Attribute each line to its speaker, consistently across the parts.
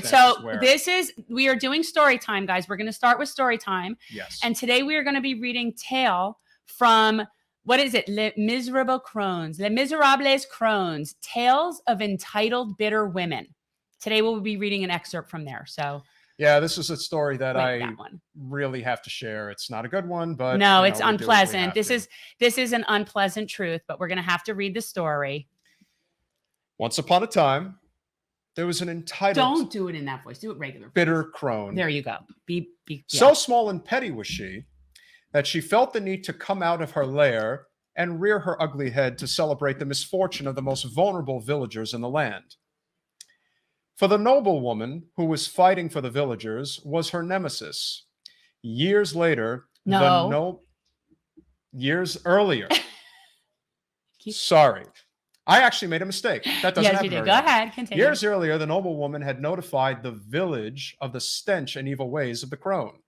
Speaker 1: right. So we are doing story time, guys. We're going to start with story time.
Speaker 2: Yes.
Speaker 1: And today we are going to be reading Tale from, what is it? Les Miserables Crones, Tales of Entitled Bitter Women. Today we'll be reading an excerpt from there. So
Speaker 2: yeah, this is a story that I really have to share. It's not a good one, but
Speaker 1: no, it's unpleasant. This is an unpleasant truth, but we're going to have to read the story.
Speaker 2: Once upon a time, there was an entitled...
Speaker 1: Don't do it in that voice. Do it regular.
Speaker 2: Bitter crone.
Speaker 1: There you go. Yeah.
Speaker 2: So small and petty was she that she felt the need to come out of her lair and rear her ugly head to celebrate the misfortune of the most vulnerable villagers in the land. For the noblewoman who was fighting for the villagers was her nemesis. Years later, years earlier. Sorry. I actually made a mistake. That doesn't happen.
Speaker 1: Yes, you did. Go ahead. Continue.
Speaker 2: Years earlier, the noblewoman had notified the village of the stench and evil ways of the crone.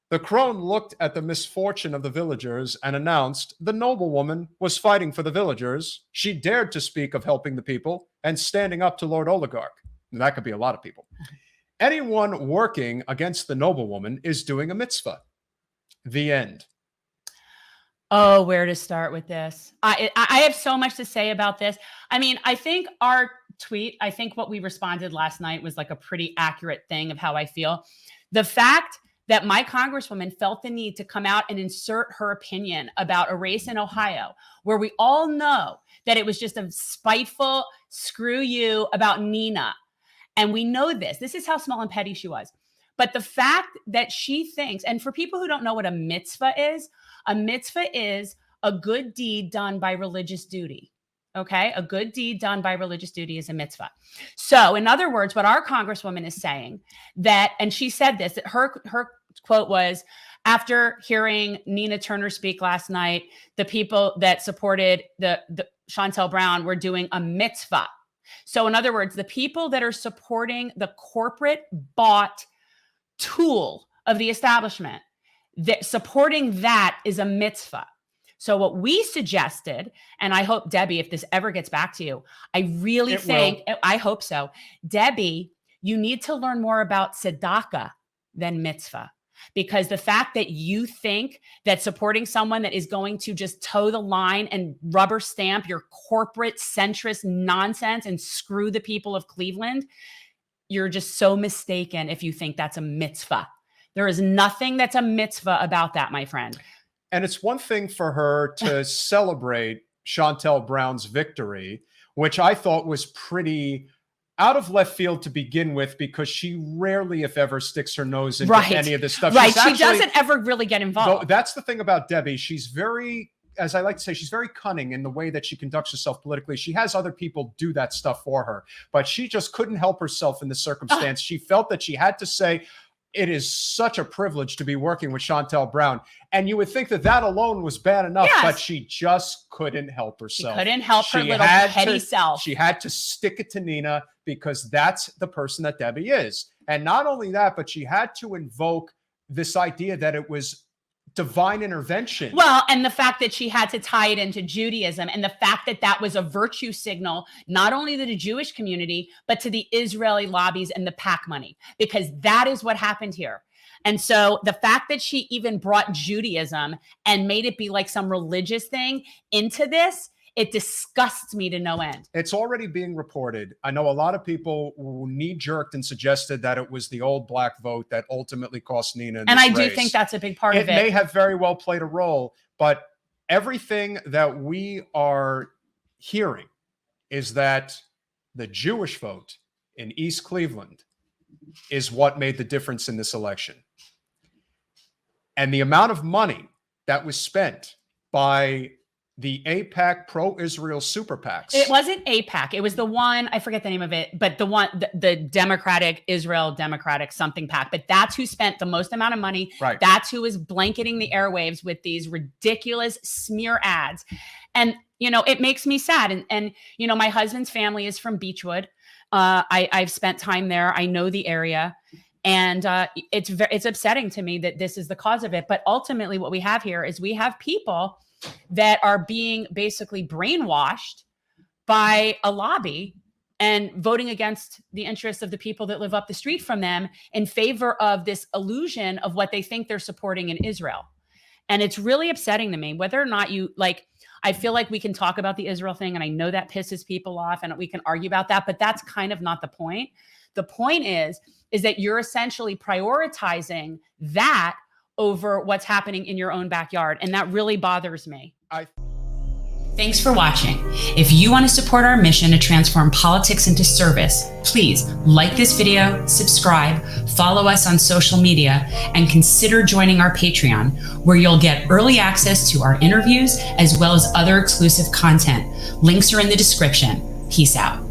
Speaker 2: The crone looked at the misfortune of the villagers and announced the noblewoman was fighting for the villagers. She dared to speak of helping the people and standing up to Lord Oligarch. That could be a lot of people. Anyone working against the noblewoman is doing a mitzvah. The end.
Speaker 1: Oh, where to start with this? I have so much to say about this. I mean, I think our tweet, I think what we responded last night was like a pretty accurate thing of how I feel. The fact that my congresswoman felt the need to come out and insert her opinion about a race in Ohio, where we all know that it was just a spiteful screw you about Nina. And we know this. This is how small and petty she was. But the fact that she thinks, and for people who don't know what a mitzvah is a good deed done by religious duty. Okay? A good deed done by religious duty is a mitzvah. So in other words, what our congresswoman is saying that, and she said this, that her quote was, after hearing Nina Turner speak last night, the people that supported the Chantel Brown were doing a mitzvah. So in other words, the people that are supporting the corporate bought tool of the establishment, that supporting that is a mitzvah. So what we suggested, and I hope, Debbie, if this ever gets back to you, I really think, I hope so. Debbie, you need to learn more about tzedakah than mitzvah. Because the fact that you think that supporting someone that is going to just toe the line and rubber stamp your corporate centrist nonsense and screw the people of Cleveland, you're just so mistaken if you think that's a mitzvah. There is nothing that's a mitzvah about that, my friend.
Speaker 2: And it's one thing for her to celebrate Chantel Brown's victory, which I thought was pretty out of left field to begin with, because she rarely, if ever, sticks her nose into any of this stuff.
Speaker 1: Right. She doesn't ever really get involved.
Speaker 2: That's the thing about Debbie. She's very, as I like to say, she's very cunning in the way that she conducts herself politically. She has other people do that stuff for her, but she just couldn't help herself in this circumstance. She felt that she had to say, it is such a privilege to be working with Chantel Brown. And you would think that that alone was bad enough, but she just couldn't help herself.
Speaker 1: She couldn't help her little petty self.
Speaker 2: She had to stick it to Nina, because that's the person that Debbie is. And not only that, but she had to invoke this idea that it was divine intervention.
Speaker 1: Well, and the fact that she had to tie it into Judaism, and the fact that that was a virtue signal, not only to the Jewish community, but to the Israeli lobbies and the PAC money, because that is what happened here. And so the fact that she even brought Judaism and made it be like some religious thing into this, it disgusts me to no end.
Speaker 2: It's already being reported. I know a lot of people knee-jerked and suggested that it was the old black vote that ultimately cost Nina in this race.
Speaker 1: Do think that's a big part of it.
Speaker 2: It may have very well played a role, but everything that we are hearing is that the Jewish vote in East Cleveland is what made the difference in this election. And the amount of money that was spent by the AIPAC pro-Israel super PACs.
Speaker 1: It wasn't AIPAC. It was the one, I forget the name of it, but the one, the Democratic, Israel Democratic something PAC. But that's who spent the most amount of money.
Speaker 2: Right.
Speaker 1: That's who is blanketing the airwaves with these ridiculous smear ads. And, you know, it makes me sad. And you know, my husband's family is from Beechwood. I've spent time there. I know the area. And it's upsetting to me that this is the cause of it. But ultimately what we have here is we have people that are being basically brainwashed by a lobby and voting against the interests of the people that live up the street from them in favor of this illusion of what they think they're supporting in Israel. And it's really upsetting to me, whether or not you like, I feel like we can talk about the Israel thing, and I know that pisses people off and we can argue about that, but that's kind of not the point. The point is that you're essentially prioritizing that over what's happening in your own backyard. And that really bothers me. Thanks for watching. If you want to support our mission to transform politics into service, please like this video, subscribe, follow us on social media, and consider joining our Patreon, where you'll get early access to our interviews as well as other exclusive content. Links are in the description. Peace out.